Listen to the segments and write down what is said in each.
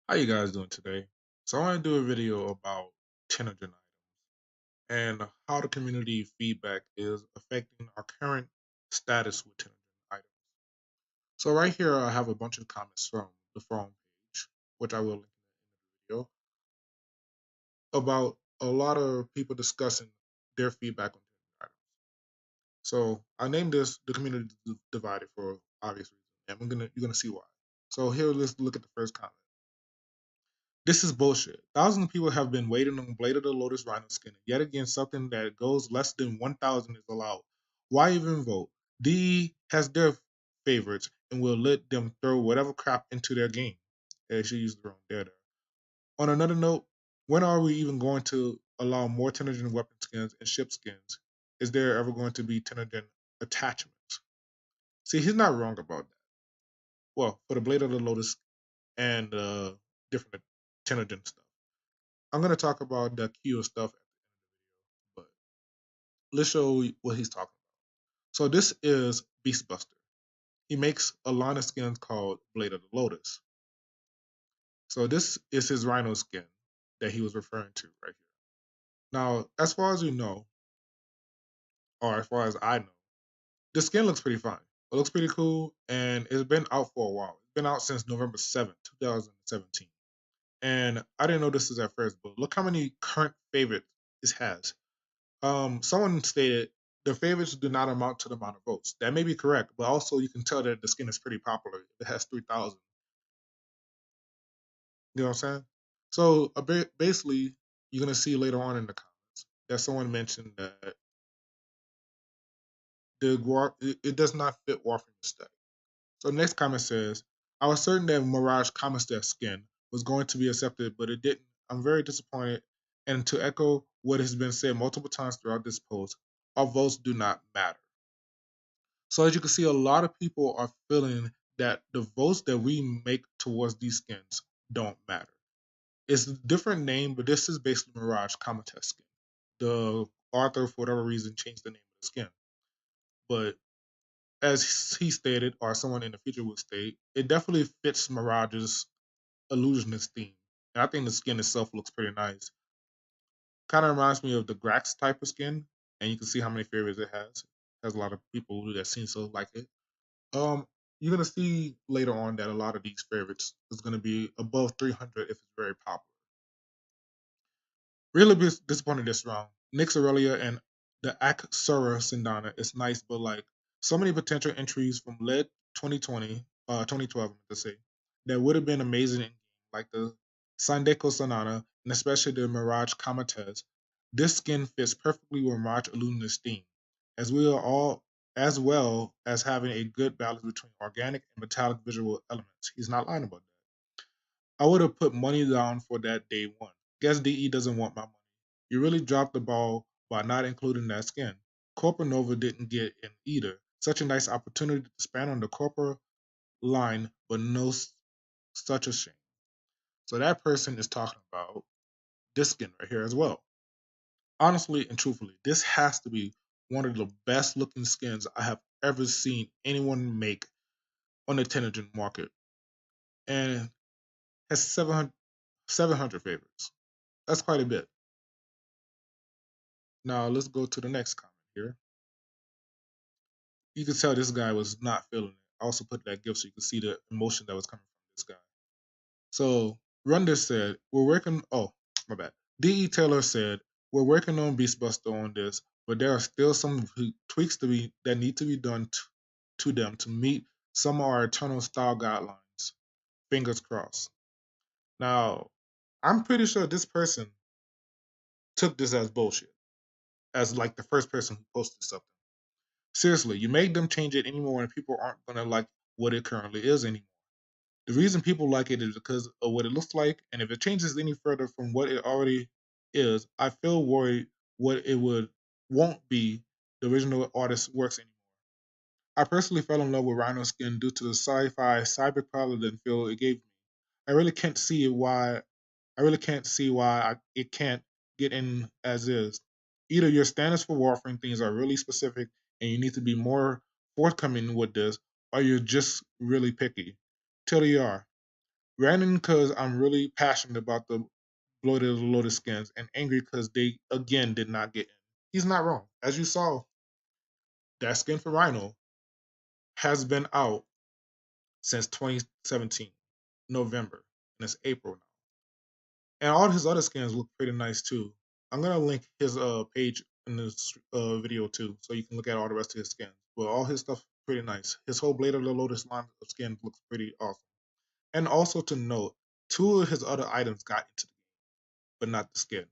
How you guys doing today? So I want to do a video about Tennogen and how the community feedback is affecting our current status with Tennogen items. So right here I have a bunch of comments from the forum page, which I will link in the video, about a lot of people discussing their feedback on Tennogen items. So I named this the community divided for obvious reasons, and you're gonna see why. So here let's look at the first comment. This is bullshit. Thousands of people have been waiting on Blade of the Lotus Rhino skin. Yet again, something that goes less than 1,000 is allowed. Why even vote? DE has their favorites and will let them throw whatever crap into their game. As she used the wrong there. On another note, when are we even going to allow more Tennogen weapon skins and ship skins? Is there ever going to be Tennogen attachments? See, he's not wrong about that. Well, for the Blade of the Lotus and different Tennogen stuff. I'm going to talk about the Q stuff, but let's show you what he's talking about. So this is Beastbuster. He makes a line of skins called Blade of the Lotus. So this is his Rhino skin that he was referring to right here. Now, as far as you know, or as far as I know, the skin looks pretty fine. It looks pretty cool, and it's been out for a while. It's been out since November 7th, 2017. And I didn't know this was at first, but look how many current favorites it has. Someone stated the favorites do not amount to the amount of votes. That may be correct, but also you can tell that the skin is pretty popular. It has 3,000. You know what I'm saying? So basically, you're gonna see later on in the comments that someone mentioned that it does not fit Warframe aesthetic. So the next comment says, "I was certain that Mirage Commissar skin was going to be accepted, but it didn't. I'm very disappointed. And to echo what has been said multiple times throughout this post, our votes do not matter." So as you can see, a lot of people are feeling that the votes that we make towards these skins don't matter. It's a different name, but this is basically Mirage Comatest skin. The author, for whatever reason, changed the name of the skin. But as he stated, or someone in the future would state, it definitely fits Mirage's illusionist theme. And I think the skin itself looks pretty nice. Kind of reminds me of the Grax type of skin, and you can see how many favorites it has. It has a lot of people that seem so like it. Um, you're gonna see later on that a lot of these favorites is gonna be above 300 if it's very popular. Really disappointed this round. Nyx Aurelia and the Aksura Sindana is nice, but like so many potential entries from LED 2020, 2012, to say, that would have been amazing, like the Sandeko Sonana and especially the Mirage Kamates. This skin fits perfectly with Mirage Illumina's theme, as we are all as well as having a good balance between organic and metallic visual elements. He's not lying about that. I would have put money down for that day one. Guess DE doesn't want my money. You really dropped the ball by not including that skin. Corporate Nova didn't get in either. Such a nice opportunity to span on the corporate line, but no such a shame. So that person is talking about this skin right here as well. Honestly and truthfully, this has to be one of the best looking skins I have ever seen anyone make on the Tennogen market. And has 700 favorites. That's quite a bit. Now let's go to the next comment here. You can tell this guy was not feeling it. I also put that gift so you can see the emotion that was coming from this guy. So Runda said, "We're working." Oh, my bad. D.E. Taylor said, "We're working on Beastbuster on this, but there are still some tweaks that need to be done to them to meet some of our eternal style guidelines. Fingers crossed." Now, I'm pretty sure this person took this as bullshit, as like the first person who posted something. Seriously, you made them change it anymore, and people aren't gonna like what it currently is anymore. The reason people like it is because of what it looks like, and if it changes any further from what it already is, I feel worried what it won't be the original artist's works anymore. I personally fell in love with Rhino Skin due to the sci-fi cyber paladin feel it gave me. I really can't see why it can't get in as is. Either your standards for Warframe things are really specific and you need to be more forthcoming with this, or you're just really picky. Till you are. Ranting because I'm really passionate about the bloated Lotus skins, and angry because they again did not get in. He's not wrong. As you saw, that skin for Rhino has been out since 2017, November, and it's April now. And all his other skins look pretty nice too. I'm gonna link his page in this video too, so you can look at all the rest of his skins. But all his stuff pretty nice. His whole Blade of the Lotus line of skins looks pretty awesome. And also to note, two of his other items got into the game, but not the skin.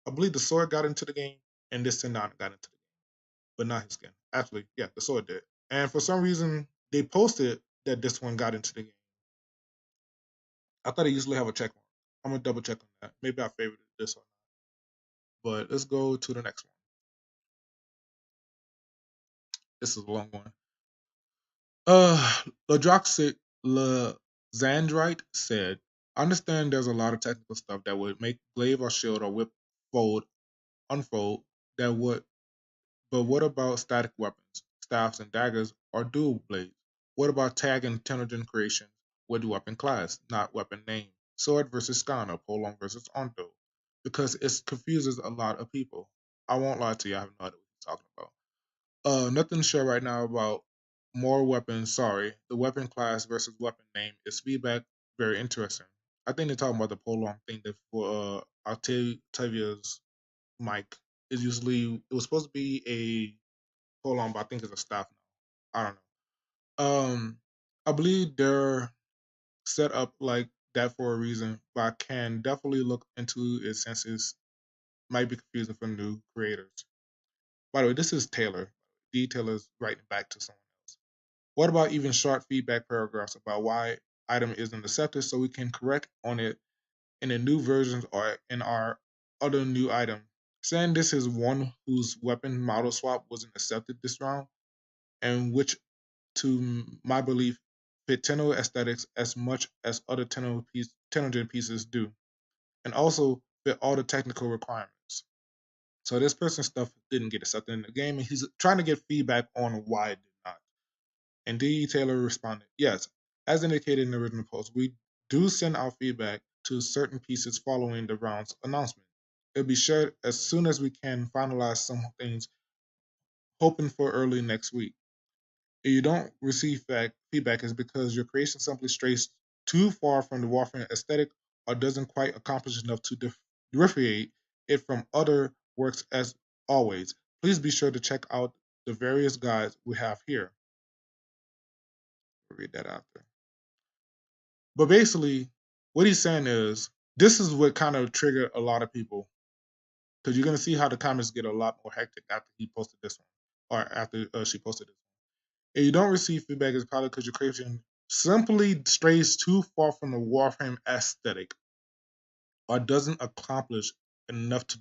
I believe the sword got into the game, and this Tennogen got into the game, but not his skin. Actually, yeah, the sword did. And for some reason, they posted that this one got into the game. I thought it usually have a check mark. I'm gonna double check on that. Maybe I favorited this one. But let's go to the next one. This is a long one. Ladroxic Lezandrite said, I understand there's a lot of technical stuff that would make glaive or shield or whip fold, unfold, that would, but what about static weapons, staffs and daggers, or dual blades? What about tag and Tennogen creations with weapon class, not weapon name? Sword versus Skana, Polong versus Onto. Because it confuses a lot of people. I won't lie to you, I have no idea what you're talking about. Nothing to share right now about more weapons. Sorry, the weapon class versus weapon name is feedback. Very interesting. I think they're talking about the prolonged thing that for Octavia's mic is usually it was supposed to be a prolonged, but I think it's a staff now. I don't know. I believe they're set up like that for a reason, but I can definitely look into it since it might be confusing for new creators. By the way, this is Taylor. D Taylor's writing back to someone else. What about even short feedback paragraphs about why item isn't accepted so we can correct on it in the new versions or in our other new item? Saying this is one whose weapon model swap wasn't accepted this round, and which, to my belief, fit Tenno aesthetics as much as other Tennogen pieces do, and also fit all the technical requirements. So this person's stuff didn't get accepted in the game, and he's trying to get feedback on why it did not. And D. Taylor responded, yes, as indicated in the original post, we do send out feedback to certain pieces following the round's announcement. It'll be shared as soon as we can finalize some things, hoping for early next week. If you don't receive feedback, is because your creation simply strays too far from the Warframe aesthetic or doesn't quite accomplish enough to differentiate it from other works. As always, please be sure to check out the various guides we have here. I'll read that after. But basically, what he's saying is this is what kind of triggered a lot of people because you're gonna see how the comments get a lot more hectic after he posted this one or after she posted this. If you don't receive feedback, it's probably because your creation simply strays too far from the Warframe aesthetic or doesn't accomplish enough to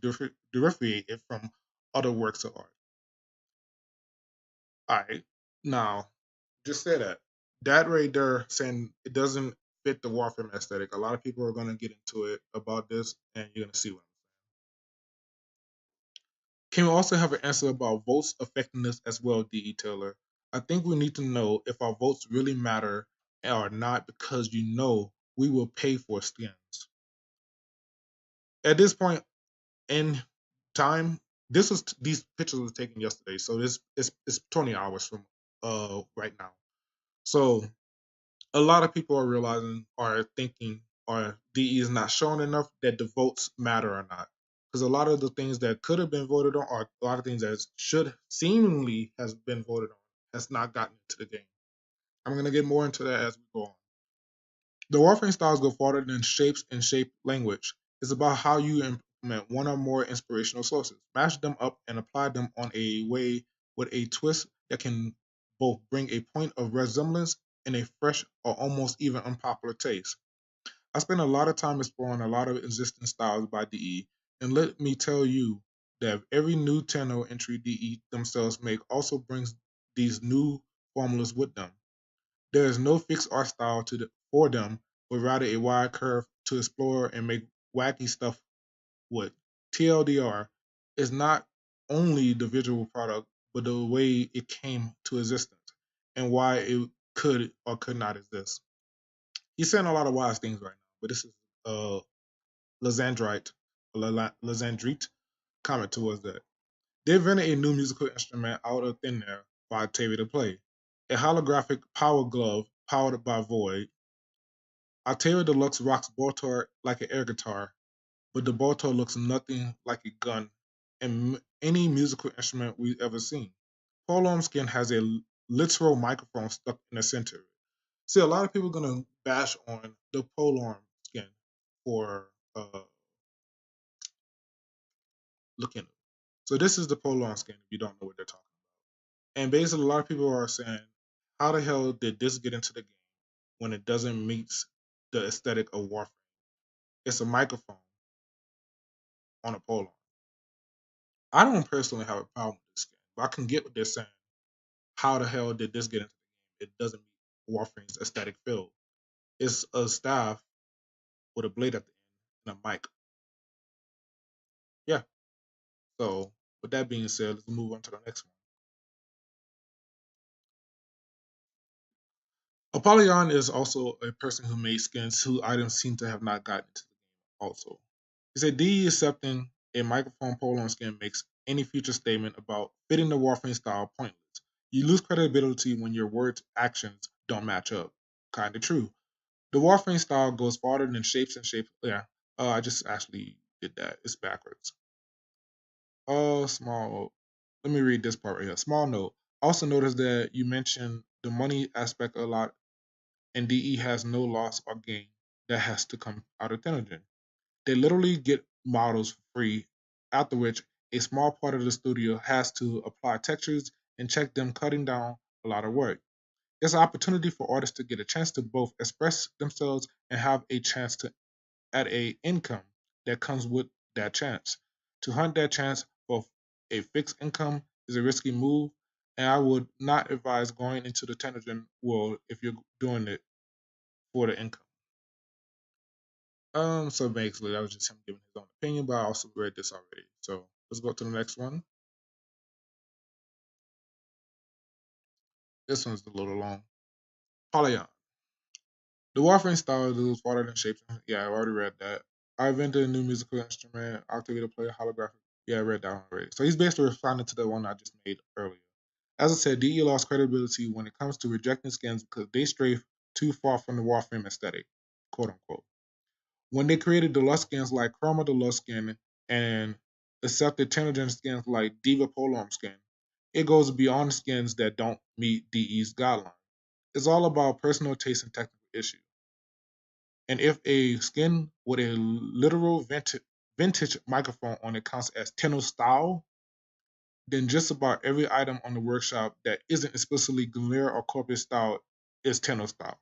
differentiate it from other works of art. All right, now just say that. That right there saying it doesn't fit the Warframe aesthetic. A lot of people are going to get into it about this, and you're going to see what. Can we also have an answer about votes affecting this as well, D.E. Taylor? I think we need to know if our votes really matter or not because you know we will pay for skins. At this point in time, these pictures were taken yesterday, so this it's 20 hours from right now. So a lot of people are realizing or thinking or DE is not showing enough that the votes matter or not. Because a lot of the things that could have been voted on or a lot of things that should seemingly has been voted on has not gotten into the game. I'm gonna get more into that as we go on. The Warframe styles go farther than shapes and shape language. It's about how you implement one or more inspirational sources, mash them up, and apply them on a way with a twist that can both bring a point of resemblance and a fresh or almost even unpopular taste. I spent a lot of time exploring a lot of existing styles by DE, and let me tell you that every new Tenno entry DE themselves make also brings these new formulas with them. There is no fixed art style for them, but rather a wide curve to explore and make wacky stuff with. TLDR is not only the visual product, but the way it came to existence and why it could or could not exist. He's saying a lot of wise things right now, but this is Lizandrite, Lizandrite comment towards that. They invented a new musical instrument out of thin air for Octavia to play. A holographic power glove powered by Void. Octavia Deluxe rocks Baltar like an air guitar, but the Baltar looks nothing like a gun in any musical instrument we've ever seen. Polearm skin has a literal microphone stuck in the center. See, a lot of people are gonna bash on the polearm skin for looking. So this is the polearm skin. If you don't know what they're talking about, and basically, a lot of people are saying, "How the hell did this get into the game when it doesn't meet the aesthetic of Warframe? It's a microphone on a polearm." I don't personally have a problem with this skin, but I can get what they're saying. How the hell did this get into the game? It doesn't meet Warframe's aesthetic feel. It's a staff with a blade at the end and a mic. Yeah. So with that being said, let's move on to the next one. Apollyon is also a person who made skins whose items seem to have not gotten into the game also. He said DE accepting a microphone pole on skin makes any future statement about fitting the Warframe style pointless. You lose credibility when your words actions don't match up. Kinda true. The Warframe style goes farther than shapes and shapes. Yeah. I just actually did that. It's backwards. Small. Let me read this part right here. Small note. Also notice that you mentioned the money aspect a lot, and DE has no loss or gain that has to come out of Tennogen. They literally get models for free, after which a small part of the studio has to apply textures and check them, cutting down a lot of work. It's an opportunity for artists to get a chance to both express themselves and have a chance to add a income that comes with that chance. To hunt that chance for a fixed income is a risky move, and I would not advise going into the Tennogen world if you're doing it for the income. So basically, that was just him giving his own opinion, but I also read this already. So let's go to the next one. This one's a little long. Polyon. The Warframe style is farther than shapes. Yeah, I already read that. I invented a new musical instrument, Octavia to play a holographic. Yeah, I read that one already. So he's basically responding to the one I just made earlier. As I said, DE lost credibility when it comes to rejecting skins because they stray too far from the Warframe aesthetic, quote unquote. When they created deluxe skins like Chroma Deluxe skin and accepted Tennogen skins like Diva Polearm skin, it goes beyond skins that don't meet DE's guidelines. It's all about personal taste and technical issue. And if a skin with a literal vintage microphone on it counts as Tenno style, then just about every item on the workshop that isn't explicitly Glare or corporate style is Tenno style.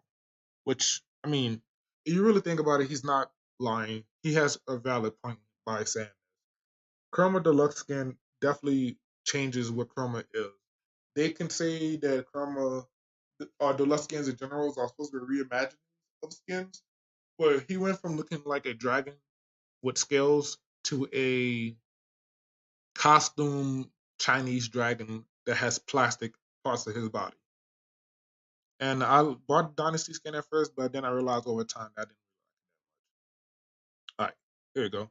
Which, I mean, if you really think about it, he's not lying. He has a valid point by saying Chroma Deluxe skin definitely changes what Chroma is. They can say that Chroma or Deluxe skins in general are supposed to be reimaginings of skins, but he went from looking like a dragon with scales to a costume Chinese dragon that has plastic parts of his body. And I bought Dynasty skin at first, but then I realized over time that I didn't. All right, here we go.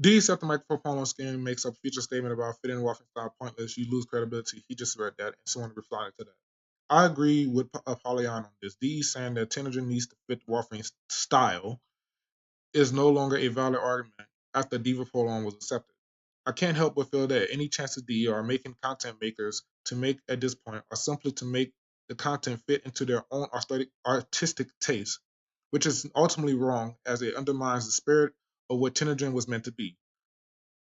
D set the microphone on skin makes a future statement about fitting Warframe style pointless. You lose credibility. He just read that, and someone replied to that. I agree with Apollyon on this. D saying that Tennogen needs to fit Warframe's style is no longer a valid argument after Diva Polearm was accepted. I can't help but feel that any chances DE are making content makers to make at this point are simply to make the content fit into their own artistic taste, which is ultimately wrong as it undermines the spirit of what Tennogen was meant to be.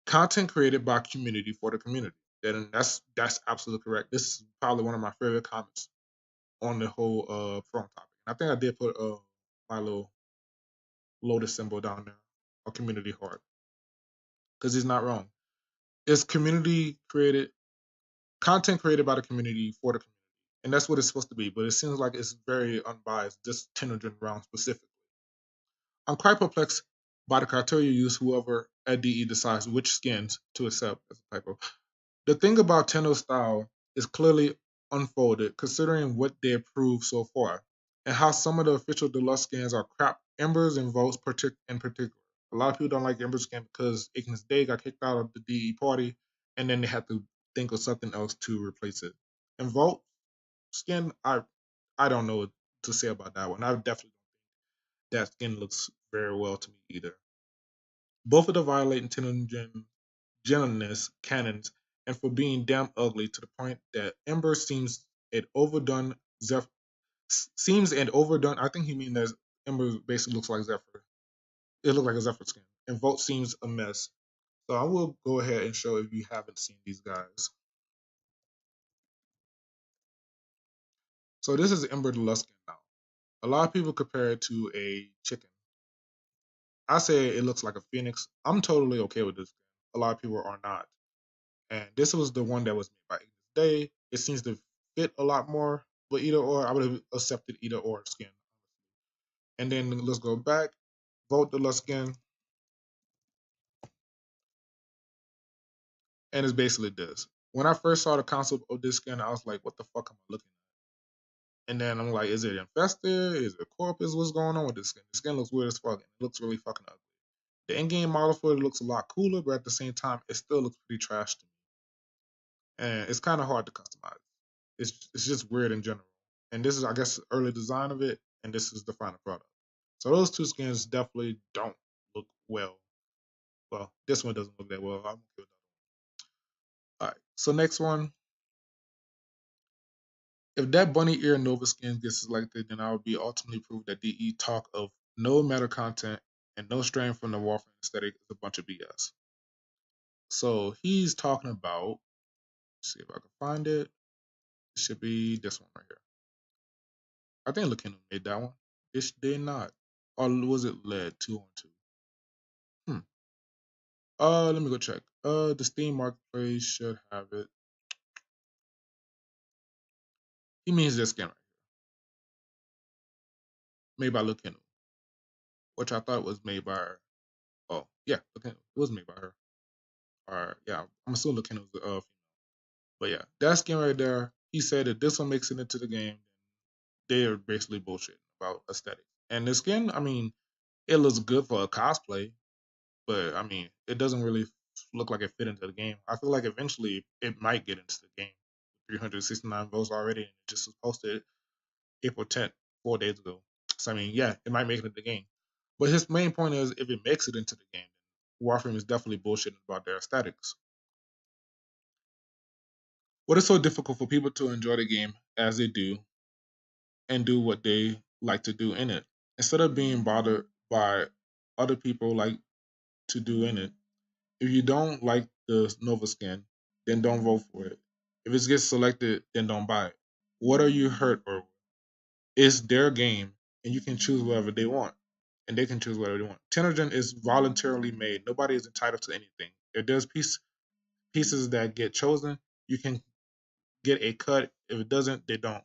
Content created by community for the community. And that's absolutely correct. This is probably one of my favorite comments on the whole forum topic. And I think I did put my little lotus symbol down there, a community heart, because he's not wrong. It's community created content created by the community for the community, and that's what it's supposed to be. But it seems like it's very unbiased, just Tennogen round specifically. I'm quite perplexed by the criteria used. Whoever at DE decides which skins to accept as a typo. The thing about Tenno's style is clearly unfolded, considering what they approved so far. and how some of the official deluxe skins are crap. Embers and Votes in particular. A lot of people don't like Ember skin because Ignis Day got kicked out of the DE party, and then they had to think of something else to replace it. And Vote skin, I don't know what to say about that one. I definitely that skin looks very well to me either. Both of the violating Tennogen gentleness canons and for being damn ugly to the point that Ember seems it overdone Zeph seems and overdone. I think he means that Ember basically looks like Zephyr. It looked like a Zephyr skin. And Volt seems a mess. So I will go ahead and show if you haven't seen these guys. So this is Ember the Lust skin now. A lot of people compare it to a chicken. I say it looks like a phoenix. I'm totally okay with this skin. A lot of people are not. And this was the one that was made by Ignis Day. It seems to fit a lot more, but either or, I would have accepted either or skin. And then let's go back, vote the Lust skin, and it's basically this. When I first saw the concept of this skin, I was like, what the fuck am I looking at? And then I'm like, is it infested? Is it corpus? What's going on with this skin? The skin looks weird as fuck. And it looks really fucking ugly. The in-game model for it looks a lot cooler, but at the same time, it still looks pretty trash to me. And it's kind of hard to customize. It's just weird in general. And this is, I guess, early design of it, and this is the final product. So those two skins definitely don't look well. Well, this one doesn't look that well. I'm okay with that. All right. So next one, if that bunny ear Nova skin gets selected, then I would be ultimately proof that DE talk of no meta content and no strain from the Warframe aesthetic is a bunch of BS. So he's talking about, let's see if I can find it. It should be this one right here. I think Lakino made that one. It did not. Or was it led 2-on-2? Hmm. Let me go check. The Steam Marketplace should have it. He means this skin right here. Made by Lakino. Which I thought was made by her. Oh, yeah, Lakino. It was made by her. Or yeah, I'm assuming Lakino was female. But yeah, that skin right there, he said that this one makes it into the game. They are basically bullshit about aesthetics. And the skin, I mean, it looks good for a cosplay, but I mean, it doesn't really look like it fit into the game. I feel like eventually it might get into the game. 369 votes already, and it just was posted April 10th, 4 days ago. So I mean, yeah, it might make it into the game. But his main point is, if it makes it into the game, Warframe is definitely bullshitting about their aesthetics. What is so difficult for people to enjoy the game as they do and do what they like to do in it, instead of being bothered by other people like to do in it? If you don't like the Nova skin, then don't vote for it. If it gets selected, then don't buy it. What are you hurt over? It's their game, and you can choose whatever they want, and they can choose whatever they want. Tennogen is voluntarily made. Nobody is entitled to anything. If there's pieces that get chosen, you can get a cut. If it doesn't, they don't.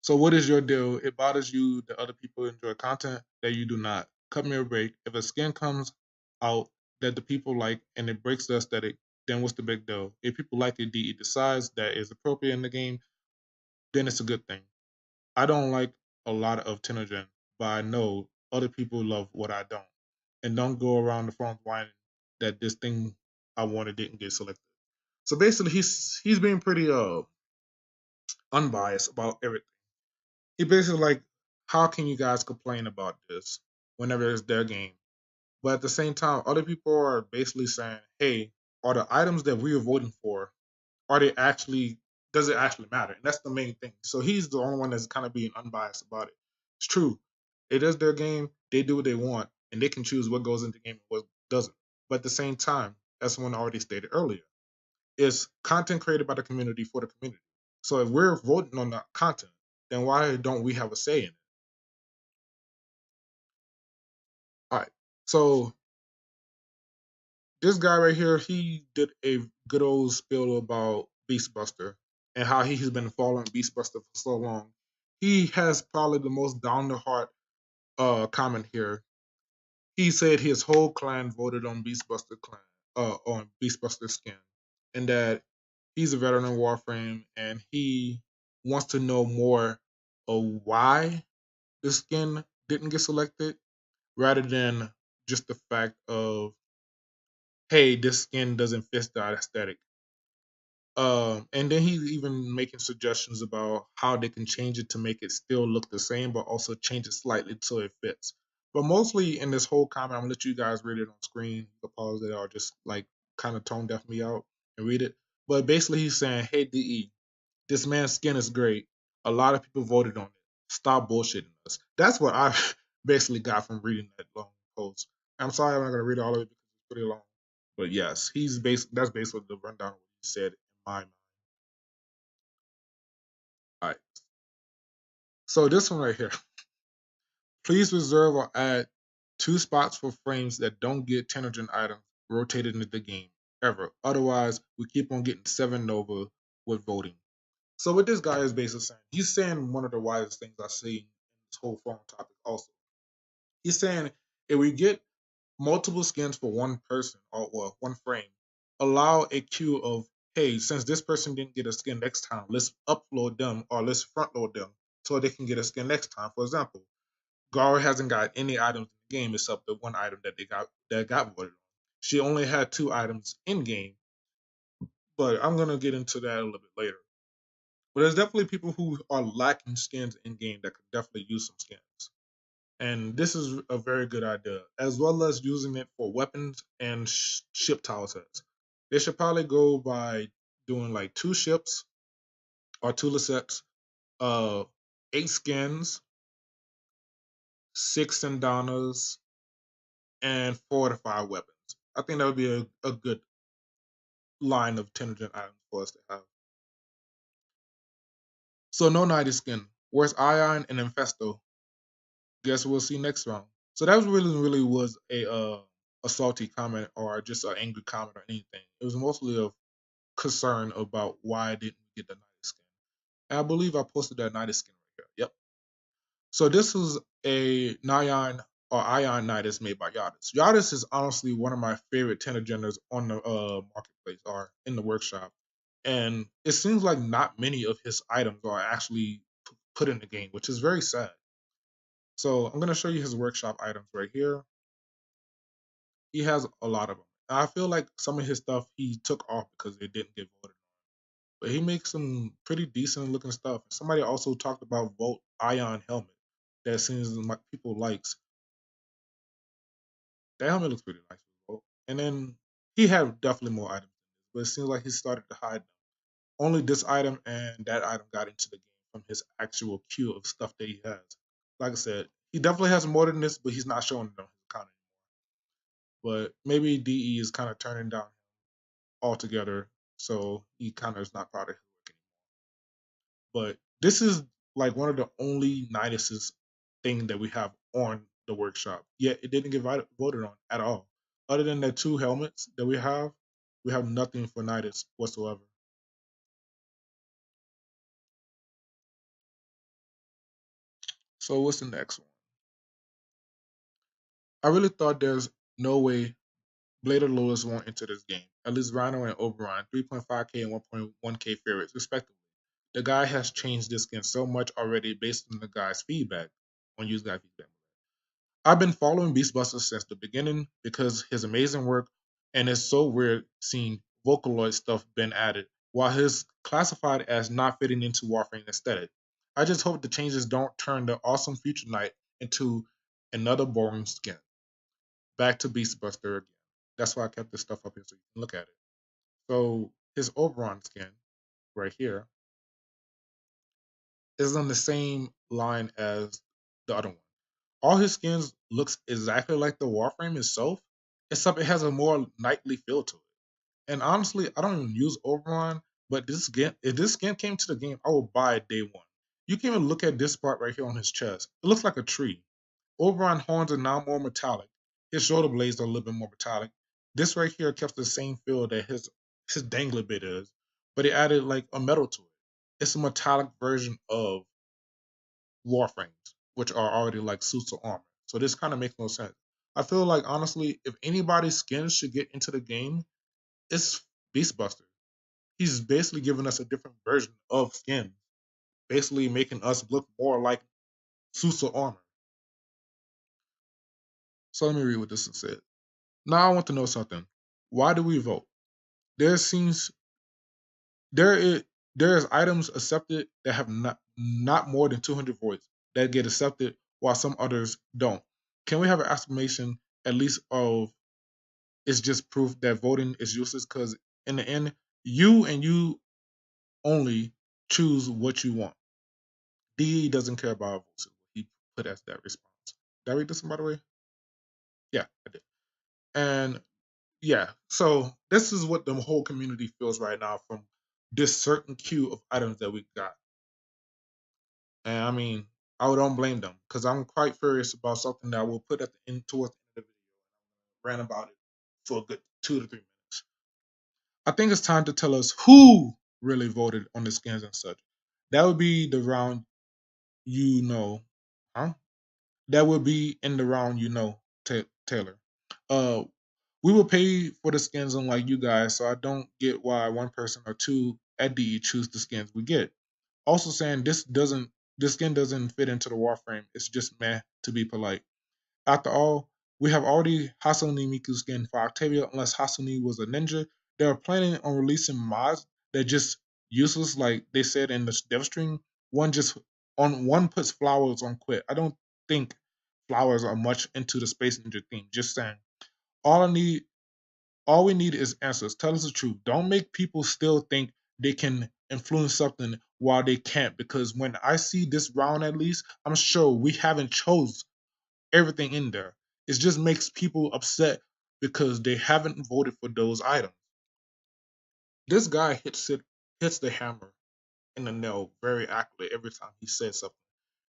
So what is your deal? It bothers you that other people enjoy content that you do not. Cut me a break. If a skin comes out that the people like and it breaks the aesthetic, then what's the big deal? If people like it, DE decides that is appropriate in the game, then it's a good thing. I don't like a lot of Tennogen, but I know other people love what I don't. And don't go around the forums whining that this thing I wanted didn't get selected. So basically he's being pretty unbiased about everything. He basically like, how can you guys complain about this whenever it's their game? But at the same time, other people are basically saying, hey, are the items that we are voting for, are they actually, does it actually matter? And that's the main thing. So he's the only one that's kind of being unbiased about it. It's true. It is their game. They do what they want, and they can choose what goes into the game and what doesn't. But at the same time, as someone already stated earlier, it's content created by the community for the community. So if we're voting on the content, then why don't we have a say in it? All right. So this guy right here, he did a good old spill about Beastbuster and how he has been following Beastbuster for so long. He has probably the most down the heart comment here. He said his whole clan voted on Beastbuster skin, and that he's a veteran in Warframe and he wants to know more of why. the skin didn't get selected, rather than just the fact of, hey, this skin doesn't fit the aesthetic. And then he's even making suggestions about how they can change it to make it still look the same, but also change it slightly so it fits. But mostly in this whole comment, I'm gonna let you guys read it on screen. The pause it or just like kind of tone deaf me out and read it. But basically, he's saying, "Hey DE, this man's skin is great. A lot of people voted on it. Stop bullshitting us." That's what I basically got from reading that long post. I'm sorry I'm not gonna read all of it because it's pretty long. But yes, that's basically the rundown of what he said in my mind. All right. So this one right here. Please reserve or add 2 spots for frames that don't get Tennogen items rotated into the game ever. Otherwise, we keep on getting 7 Nova with voting. So what this guy is basically saying, he's saying one of the wisest things I see in this whole phone topic also. He's saying if we get multiple skins for one person or well, one frame, allow a queue of, hey, since this person didn't get a skin next time, let's upload them or let's front load them so they can get a skin next time. For example, Gar hasn't got any items in the game except the one item that got voted on. She only had 2 items in game, but I'm gonna get into that a little bit later. But there's definitely people who are lacking skins in game that could definitely use some skins. And this is a very good idea, as well as using it for weapons and ship tile sets. They should probably go by doing like 2 ships or 2 sets, uh, 8 skins, 6 Sandanas, and 4 to 5 weapons. I think that would be a good line of Tennogen items for us to have. So no 90 skin. Where's Ion and Infesto? Guess we'll see next round. So that was really was a salty comment or just an angry comment or anything. It was mostly a concern about why I didn't get the 90 skin. And I believe I posted that 90 skin right here. Yep. So this is a Nyan or Ion Nidus made by Yadis. Yadis is honestly one of my favorite Tennogeners on the marketplace or in the workshop. And it seems like not many of his items are actually put in the game, which is very sad. So I'm going to show you his workshop items right here. He has a lot of them. And I feel like some of his stuff he took off because it didn't get voted on. But he makes some pretty decent looking stuff. Somebody also talked about Volt Ion helmet that seems like people likes. That helmet looks pretty nice. And then he had definitely more items, but it seems like he started to hide them. Only this item and that item got into the game from his actual queue of stuff that he has. Like I said, he definitely has more than this, but he's not showing it on his account anymore. But maybe DE is kind of turning down altogether, so he kind of is not part of his work anymore. But this is like one of the only Nidus's thing that we have on the workshop. Yet it didn't get voted on at all. Other than the 2 helmets that we have nothing for Nidus whatsoever. So what's the next one? I really thought there's no way Blade of Lewis won't enter this game. At least Rhino and Oberon, 3.5k and 1.1k favorites, respectively. The guy has changed this skin so much already based on the guy's feedback, on user guy feedback. I've been following Beastbusters since the beginning because his amazing work, and it's so weird seeing Vocaloid stuff been added, while his classified as not fitting into Warframe aesthetic. I just hope the changes don't turn the awesome Future Knight into another boring skin. Back to Beastbuster again. That's why I kept this stuff up here so you can look at it. So his Oberon skin right here is on the same line as the other one. All his skins looks exactly like the Warframe itself, except it has a more knightly feel to it. And honestly, I don't even use Oberon, but this skin, if this skin came to the game, I would buy it day one. You can even look at this part right here on his chest. It looks like a tree. Oberon horns are now more metallic. His shoulder blades are a little bit more metallic. This right here kept the same feel that his dangler bit is, but it added like a metal to it. It's a metallic version of Warframes, which are already like suits of armor. So this kind of makes no sense. I feel like honestly, if anybody's skins should get into the game, it's Beastbuster. He's basically giving us a different version of skin, basically making us look more like suits of armor. So let me read what this said. Now I want to know something. Why do we vote? There seems there is there is items accepted that have not more than 200 votes that get accepted, while some others don't. Can we have an explanation at least of it's just proof that voting is useless? Because in the end, you and you only choose what you want. DE doesn't care about votes. He put as that response. Did I read this one, by the way? Yeah, I did. And yeah, so this is what the whole community feels right now from this certain queue of items that we got. And I mean, I don't blame them because I'm quite furious about something that I will put at the end towards the end of the video. Rant about it for a good 2 to 3 minutes. I think it's time to tell us who really voted on the skins and such. That would be the round you know, huh? That would be in the round you know, Taylor. Uh, we will pay for the skins unlike you guys, so I don't get why one person or two at DE choose the skins we get. Also saying this skin doesn't fit into the Warframe. It's just meh to be polite. After all, we have already Hasune Miku skin for Octavia unless Hasune was a ninja. They are planning on releasing mods that just useless like they said in the dev stream. One puts flowers on quit. I don't think flowers are much into the Space Ninja theme. Just saying. All I need all we need is answers. Tell us the truth. Don't make people still think they can influence something while they can't. Because when I see this round, at least, I'm sure we haven't chose everything in there. It just makes people upset because they haven't voted for those items. This guy hits the hammer in the nail very accurately every time he says something.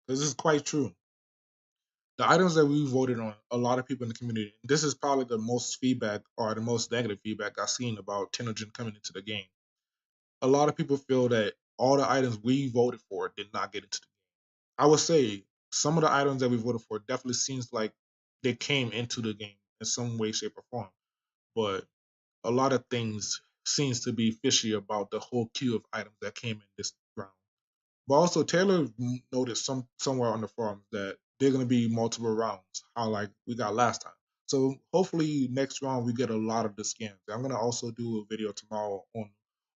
This is quite true. The items that we voted on, a lot of people in the community, this is probably the most feedback or the most negative feedback I've seen about Tennogen coming into the game. A lot of people feel that all the items we voted for did not get into the game. I would say some of the items that we voted for definitely seems like they came into the game in some way, shape, or form. But a lot of things seems to be fishy about the whole queue of items that came in this round. But also Taylor noticed somewhere on the forums that they're gonna be multiple rounds, how like we got last time. So hopefully next round we get a lot of the skins. I'm gonna also do a video tomorrow on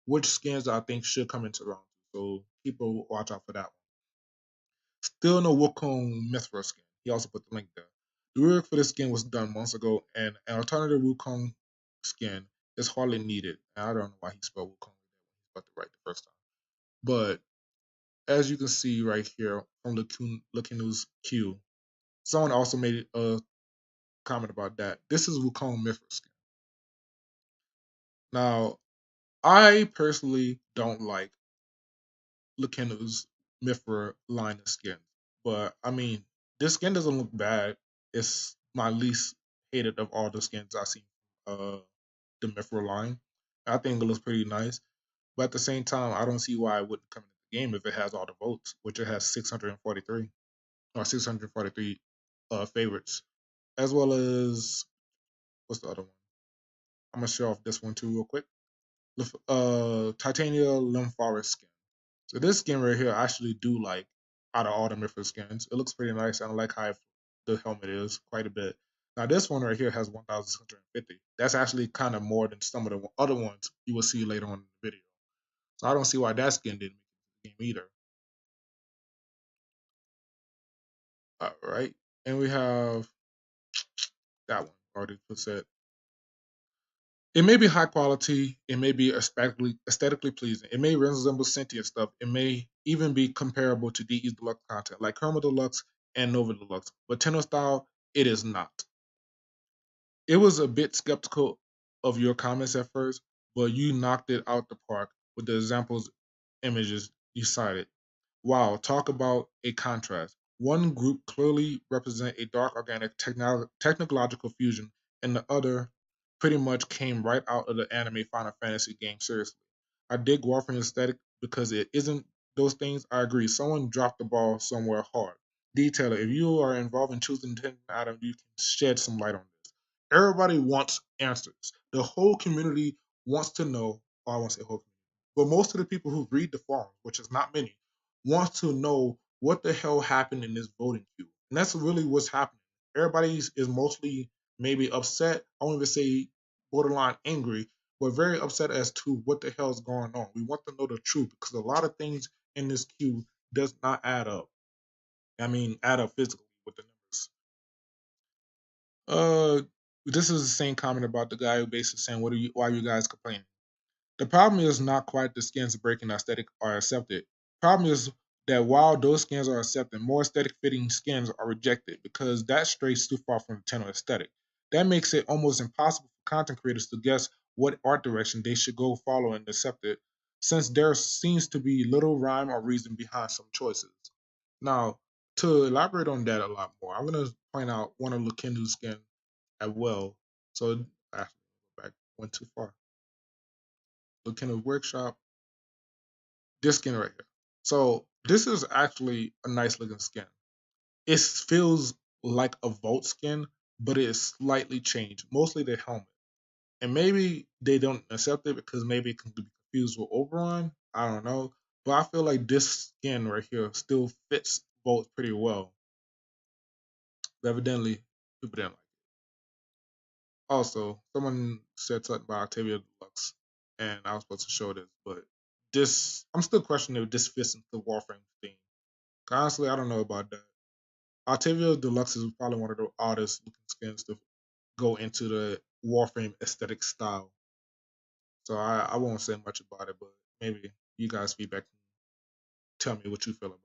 which skins I think should come into round two. So people watch out for that one. Still no Wukong Mithra skin. He also put the link there. The rework for this skin was done months ago, and an alternative Wukong skin is hardly needed. And I don't know why he spelled Wukong like that when he spelled it right the first time. But as you can see right here from Lakinu's queue, someone also made a comment about that. This is Wukong Mithra skin. Now, I personally don't like Lakinu's Mithra line of skins, but I mean, this skin doesn't look bad. It's my least hated of all the skins I've seen. The Mithra line. I think it looks pretty nice, but at the same time, I don't see why it wouldn't come into the game if it has all the votes, which it has 643 or 643 favorites, as well as what's the other one? I'm gonna show off this one too real quick. Titania Lympharis skin. So this skin right here, I actually do like out of all the Mithra skins. It looks pretty nice, and I like how the helmet is quite a bit. Now this one right here has 1,650. That's actually kind of more than some of the other ones you will see later on in the video. So I don't see why that skin didn't make the game either. All right, and we have that one already said. It may be high quality. It may be aesthetically pleasing. It may resemble sentient stuff. It may even be comparable to DE's deluxe content, like Chroma Deluxe and Nova Deluxe. But Tenno style, it is not. It was a bit skeptical of your comments at first, but you knocked it out the park with the examples, images you cited. Wow, talk about a contrast. One group clearly represent a dark organic technological fusion, and the other pretty much came right out of the anime Final Fantasy game. Seriously, I dig Warframe aesthetic because it isn't those things. I agree. Someone dropped the ball somewhere hard. Detailer, if you are involved in choosing the item, you can shed some light on this. Everybody wants answers. The whole community wants to know. Or I won't say whole community, but most of the people who read the forums, which is not many, wants to know what the hell happened in this voting queue? And that's really what's happening. Everybody is mostly maybe upset. I won't even say borderline angry, but very upset as to what the hell is going on. We want to know the truth because a lot of things in this queue does not add up. I mean, add up physically with the numbers. Uh, this is the same comment about the guy who basically saying, "What are you? Why are you guys complaining?" The problem is not quite the skins breaking aesthetic are accepted. The problem is that while those skins are accepted, more aesthetic fitting skins are rejected because that strays too far from the Tenno aesthetic. That makes it almost impossible for content creators to guess what art direction they should go follow and accept it, since there seems to be little rhyme or reason behind some choices. Now, to elaborate on that a lot more, I'm gonna point out one of Lukindu's skin as well. So actually, back went too far. Lukindu's workshop, this skin right here. So this is actually a nice looking skin. It feels like a Volt skin, but it is slightly changed, mostly the helmet. And maybe they don't accept it because maybe it can be confused with Oberon. I don't know. But I feel like this skin right here still fits Volt pretty well. But evidently, people didn't like it. Also, someone said something about Octavia Deluxe, and I was supposed to show this, but this I'm still questioning if this fits into the Warframe theme. Honestly, I don't know about that. Octavia Deluxe is probably one of the oddest looking skins to go into the Warframe aesthetic style. So I won't say much about it, but maybe you guys feedback and tell me what you feel about it.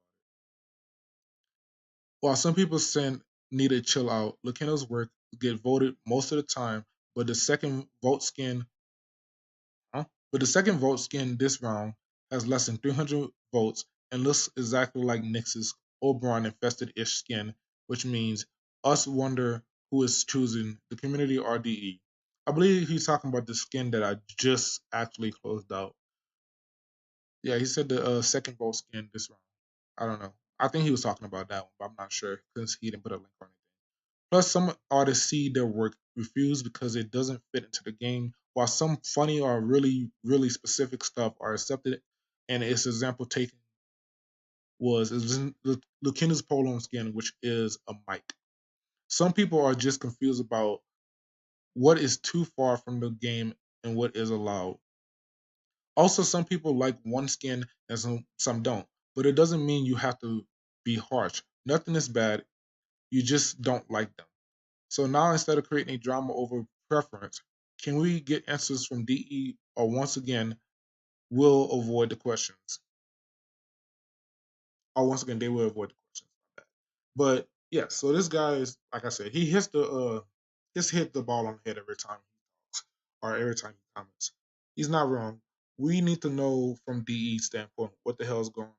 While some people saying need to chill out, Lucano's work get voted most of the time, but the second vote skin huh? But the second vote skin this round has less than 300 votes and looks exactly like Nyx's Oberon infested-ish skin, which means us wonder who is choosing the community or DE. I believe he's talking about the skin that I just actually closed out. Yeah, he said the second vote skin this round. I don't know. I think he was talking about that one, but I'm not sure because he didn't put a link on it. Plus, some artists see their work refused because it doesn't fit into the game, while some funny or really specific stuff are accepted. And its example taken was Lucinda's polo skin, which is a mic. Some people are just confused about what is too far from the game and what is allowed. Also, some people like one skin and some don't, but it doesn't mean you have to be harsh. Nothing is bad, you just don't like them. So now instead of creating a drama over preference, can we get answers from DE or once again we'll avoid the questions? Or once again they will avoid the questions. But yeah, so this guy is like I said, he hits the just hit the ball on the head every time he talks or every time he comments. He's not wrong. We need to know from DE standpoint what the hell is going on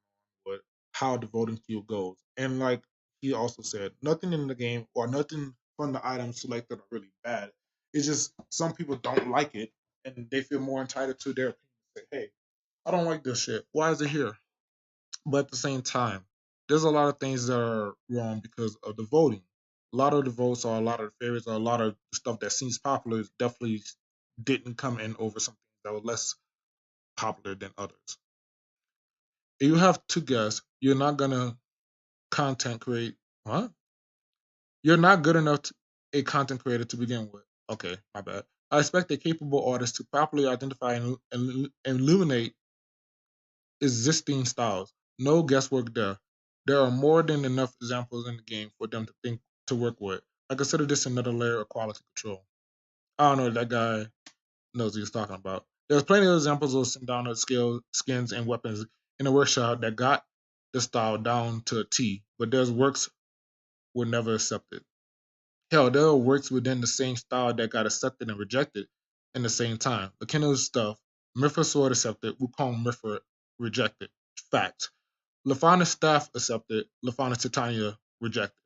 with how the voting queue goes. And like he also said, nothing in the game or nothing from the items selected are really bad. It's just some people don't like it and they feel more entitled to their opinion. Say, hey, I don't like this shit. Why is it here? But at the same time, there's a lot of things that are wrong because of the voting. A lot of the votes or a lot of the favorites or a lot of stuff that seems popular definitely didn't come in over something that was less popular than others. If you have to guess, you're not gonna content create. What? You're not good enough to a content creator to begin with. Okay, my bad. I expect a capable artist to properly identify and illuminate existing styles. No guesswork there. There are more than enough examples in the game for them to think to work with. I consider this another layer of quality control. I don't know if that guy knows what he's talking about. There's plenty of examples of some down scale skins and weapons in the workshop that got the style down to a T, but there's works were never accepted. Hell, there are works within the same style that got accepted and rejected in the same time. Akino's stuff, Mithra Sword accepted, Wukong Mithra rejected. Fact. Lafana's staff accepted, Lafana's Titania rejected.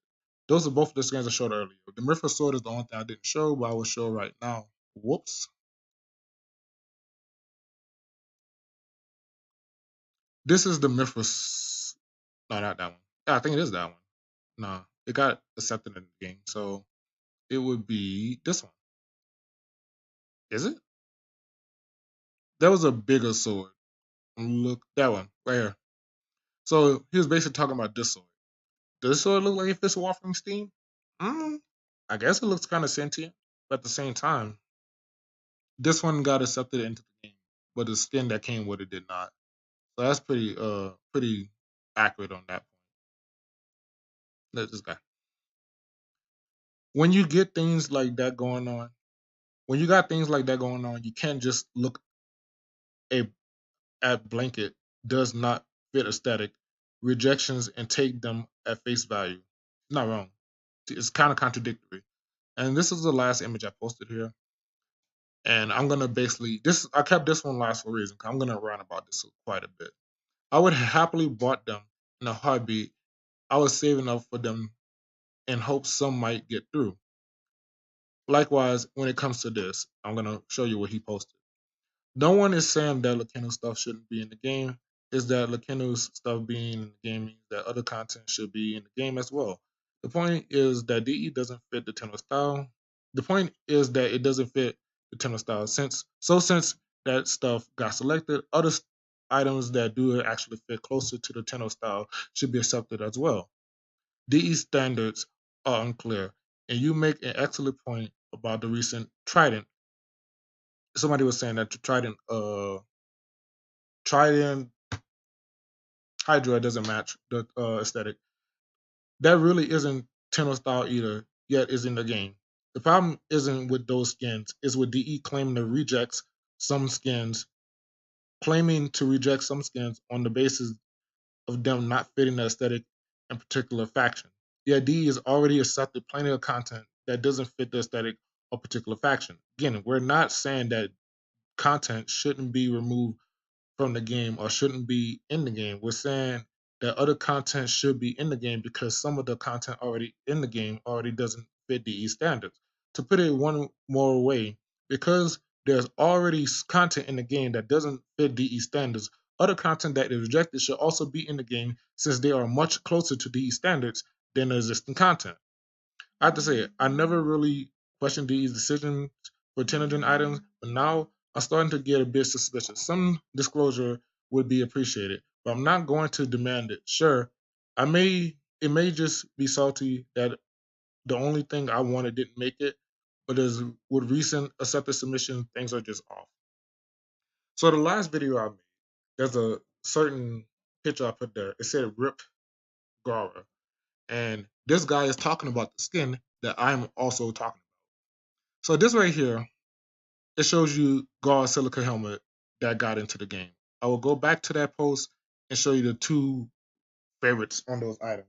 Those are both the skins I showed earlier. The Mithra Sword is the only thing I didn't show, but I will show right now. Whoops. This is the Mithra. No, not that one. Yeah, I think it is that one. No, it got accepted in the game, so it would be this one. Is it? That was a bigger sword. Look, that one right here. So he was basically talking about this sword. Does this sort of look like if it's Warframe Steam? Mm, I guess it looks kind of sentient, but at the same time, this one got accepted into the game, but the skin that came with it did not. So that's pretty accurate on that point. Let this guy. When you get things like that going on, when you got things like that going on, you can't just look a at blanket does not fit aesthetic rejections and take them at face value. Not wrong. It's kind of contradictory. And this is the last image I posted here. And I'm gonna basically this I kept this one last for a reason. 'Cause I'm gonna rant about this quite a bit. I would happily bought them in a heartbeat. I was saving up for them in hopes some might get through. Likewise, when it comes to this, I'm gonna show you what he posted. No one is saying that Lakino stuff shouldn't be in the game. Is that Lakino's stuff being in the game means that other content should be in the game as well. The point is that DE doesn't fit the Tenno style. The point is that it doesn't fit the Tenno style. Since that stuff got selected, other items that do actually fit closer to the Tenno style should be accepted as well. DE standards are unclear, and you make an excellent point about the recent Trident. Somebody was saying that the Trident Hydra doesn't match the aesthetic. That really isn't Tenno style either, yet is in the game. The problem isn't with those skins, it's with DE claiming to reject some skins on the basis of them not fitting the aesthetic and particular faction. Yeah, DE has already accepted plenty of content that doesn't fit the aesthetic of particular faction. Again, we're not saying that content shouldn't be removed from the game or shouldn't be in the game. We're saying that other content should be in the game because some of the content already in the game already doesn't fit DE standards. To put it one more way, because there's already content in the game that doesn't fit DE standards, other content that is rejected should also be in the game since they are much closer to DE standards than the existing content. I have to say, I never really questioned these decisions for Tennogen items, but now I'm starting to get a bit suspicious. Some disclosure would be appreciated, but I'm not going to demand it. Sure, it may just be salty that the only thing I wanted didn't make it, but as with recent accepted submissions, things are just off. So the last video I made, there's a certain picture I put there. It said "Rip Gara," and this guy is talking about the skin that I'm also talking about. So this right here, it shows you Guard Silica Helmet that got into the game. I will go back to that post and show you the two favorites on those items.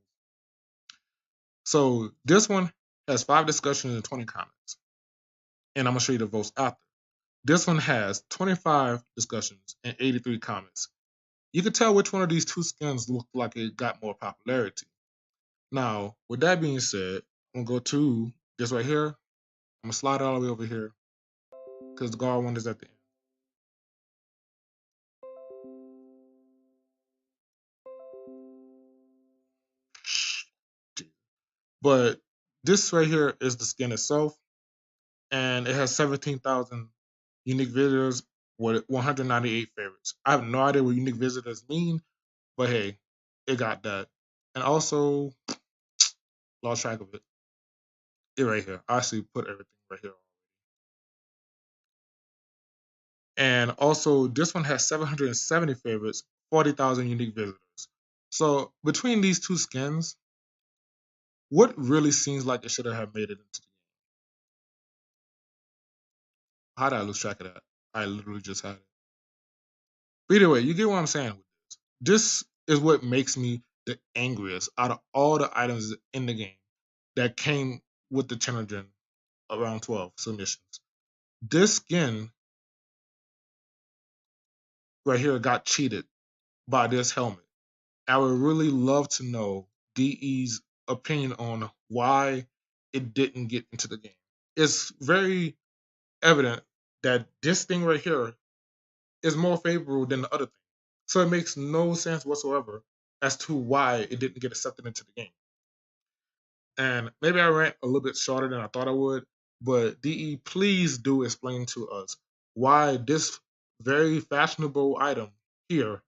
So this one has 5 discussions and 20 comments. And I'm gonna show you the votes after. This one has 25 discussions and 83 comments. You can tell which one of these two skins looked like it got more popularity. Now, with that being said, I'm gonna go to this right here. I'm gonna slide all the way over here because the guard one is at the end. But this right here is the skin itself, and it has 17,000 unique visitors with 198 favorites. I have no idea what unique visitors mean, but hey, it got that. And also, lost track of it. It right here. I actually put everything right here. And also, this one has 770 favorites, 40,000 unique visitors. So between these two skins, what really seems like it should have made it into the game? How did I lose track of that? I literally just had it. But either way, you get what I'm saying with this. This is what makes me the angriest out of all the items in the game that came with the Tennogen around 12 submissions. This skin right here got cheated by this helmet. I would really love to know DE's opinion on why it didn't get into the game. It's very evident that this thing right here is more favorable than the other thing. So it makes no sense whatsoever as to why it didn't get accepted into the game. And maybe I rant a little bit shorter than I thought I would, but DE, please do explain to us why this very fashionable item here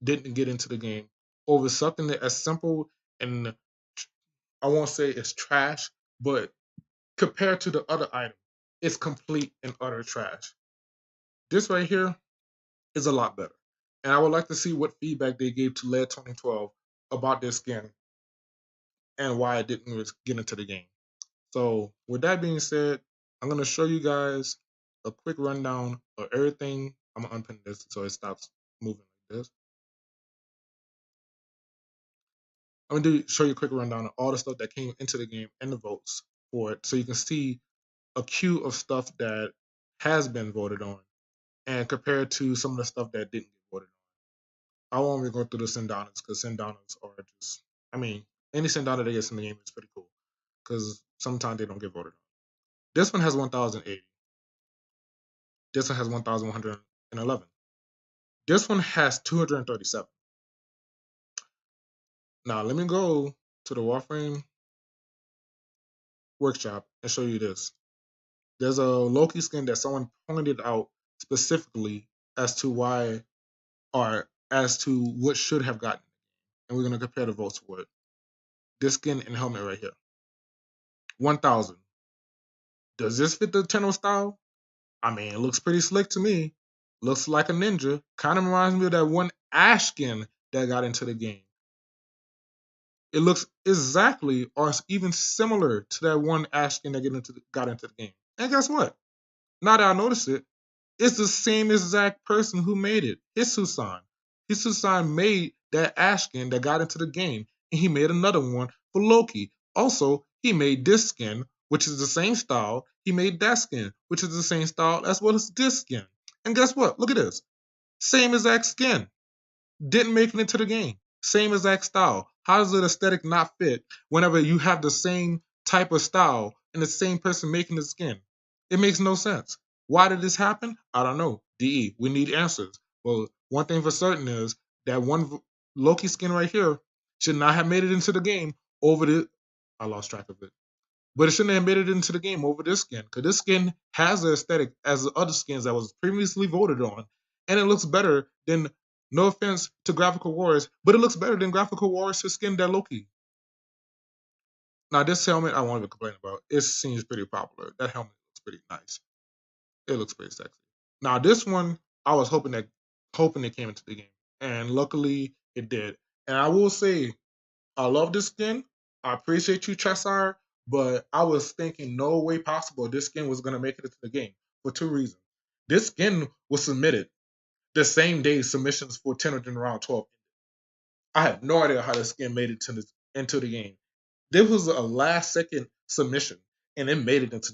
didn't get into the game over something that as simple and I won't say it's trash, but compared to the other item, it's complete and utter trash. This right here is a lot better. And I would like to see what feedback they gave to LED 2012 about this skin and why it didn't get into the game. So with that being said, I'm gonna show you guys a quick rundown of everything. I'm gonna unpin this so it stops moving like this. I'm gonna show you a quick rundown of all the stuff that came into the game and the votes for it, so you can see a queue of stuff that has been voted on and compared to some of the stuff that didn't get voted on. I won't even go through the Sendanas because Sendanas are just, I mean, any Sendana that gets in the game is pretty cool because sometimes they don't get voted on. This one has 1,080. This one has 1,111. This one has 237. Now, let me go to the Warframe workshop and show you this. There's a Loki skin that someone pointed out specifically as to why, or as to what should have gotten. And we're going to compare the votes for it. This skin and helmet right here. 1,000. Does this fit the Tenno style? I mean, it looks pretty slick to me. Looks like a ninja. Kind of reminds me of that one Ash skin that got into the game. It looks exactly or even similar to that one Ash skin that got into the game. And guess what? Now that I notice it, it's the same exact person who made it. Hisusan. Hisusan made that Ash skin that got into the game, and he made another one for Loki. Also, he made this skin, which is the same style. He made that skin, which is the same style as well as this skin. And guess what? Look at this. Same exact skin. Didn't make it into the game. Same exact style. How does the aesthetic not fit whenever you have the same type of style and the same person making the skin? It makes no sense. Why did this happen? I don't know. DE, we need answers. Well, one thing for certain is that one Loki skin right here should not have made it into the game over the. I lost track of it. But it shouldn't have made it into the game over this skin, because this skin has the aesthetic as the other skins that was previously voted on, and it looks better than, no offense to Graphical Warriors, but it looks better than Graphical Warriors' skin that Loki. Now this helmet I won't even complain about. It seems pretty popular. That helmet looks pretty nice. It looks pretty sexy. Now this one, I was hoping it came into the game, and luckily it did. And I will say, I love this skin. I appreciate you, Cheshire, but I was thinking no way possible this skin was going to make it into the game for two reasons. This skin was submitted the same day submissions for Tennogen Round 12. I have no idea how this skin made it into the game. This was a last second submission, and it made it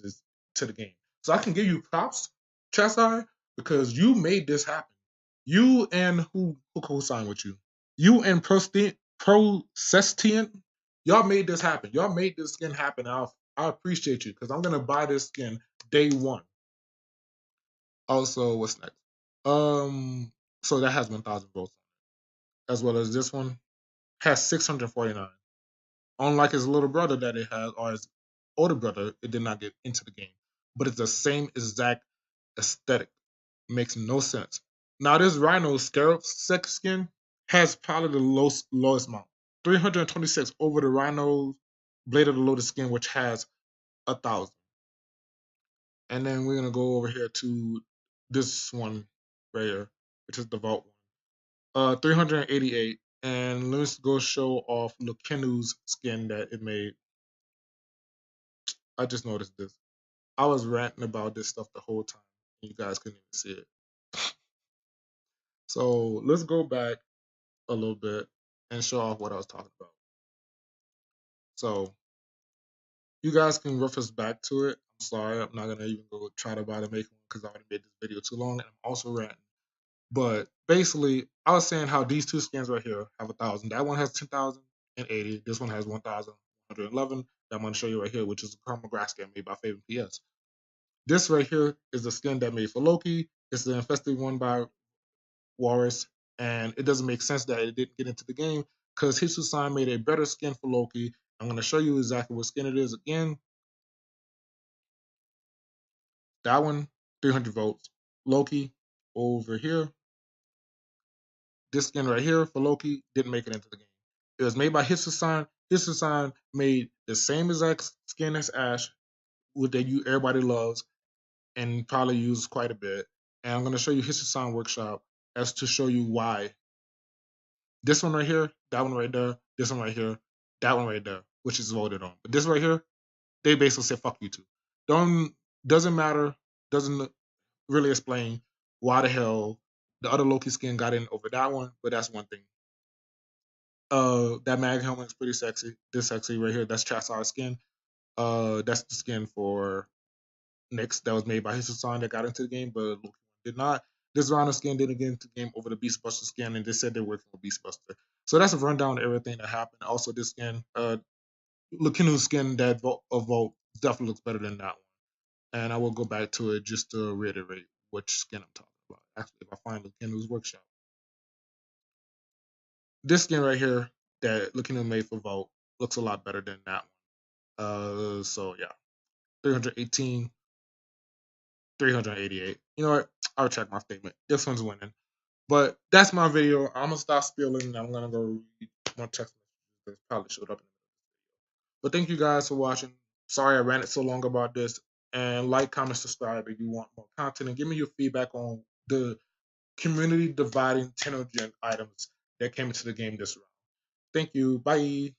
to the game. So I can give you props, Cheshire, because you made this happen. You and who co-signed with you? You and Procestian, y'all made this happen. Y'all made this skin happen. I appreciate you because I'm gonna buy this skin day one. Also, what's next? So that has 1,000 votes, as well as this one has 649. Unlike his little brother that it has, or his older brother, it did not get into the game. But it's the same exact aesthetic. Makes no sense. Now this Rhino Scarab sex skin has probably the lowest amount. 326 over the Rhino Blade of the Lotus skin, which has 1,000. And then we're gonna go over here to this one right here, which is the Vault one. 388. And let's go show off Lukenu's skin that it made. I just noticed this. I was ranting about this stuff the whole time. You guys couldn't even see it. So let's go back a little bit and show off what I was talking about. So you guys can reference back to it. I'm sorry, I'm not gonna even go try to bother make one because I already made this video too long and I'm also ranting. But basically, I was saying how these two skins right here have 1,000. That one has 10,080. This one has 1,111. That I'm gonna show you right here, which is a Karma Grass skin made by Favorite PS. This right here is the skin that made for Loki. It's the infested one by Warris, and it doesn't make sense that it didn't get into the game because Hisusan made a better skin for Loki. I'm going to show you exactly what skin it is again. That one, 300 votes. Loki over here. This skin right here for Loki didn't make it into the game. It was made by Hisusan. His design made the same exact skin as Ash, with that you everybody loves and probably uses quite a bit. And I'm going to show you his design workshop as to show you why this one right here, that one right there, this one right here, that one right there, which is voted on. But this right here, they basically said fuck you too. Don't doesn't matter, doesn't really explain why the hell the other Loki skin got in over that one, but that's one thing. That mag helmet is pretty sexy. This sexy right here, that's Charizard skin. That's the skin for Nyx that was made by his design that got into the game, but Loki did not. This Rhino skin didn't get into the game over the Beastbuster skin, and they said they're working with Beastbuster. So that's a rundown of everything that happened. Also, this skin, Lukinu's skin that Volt definitely looks better than that one. And I will go back to it just to reiterate which skin I'm talking about. Actually, if I find Lukinu's workshop, this skin right here that Lukinu made for Volt looks a lot better than that one. So yeah, 318, 388. You know what? I'll check my statement. This one's winning. But that's my video. I'm gonna stop spilling and I'm gonna go read more text messages that probably showed up in the video. But thank you guys for watching. Sorry I ran it so long about this. And like, comment, subscribe if you want more content and give me your feedback on the community dividing Tennogen items that came into the game this round. Thank you. Bye.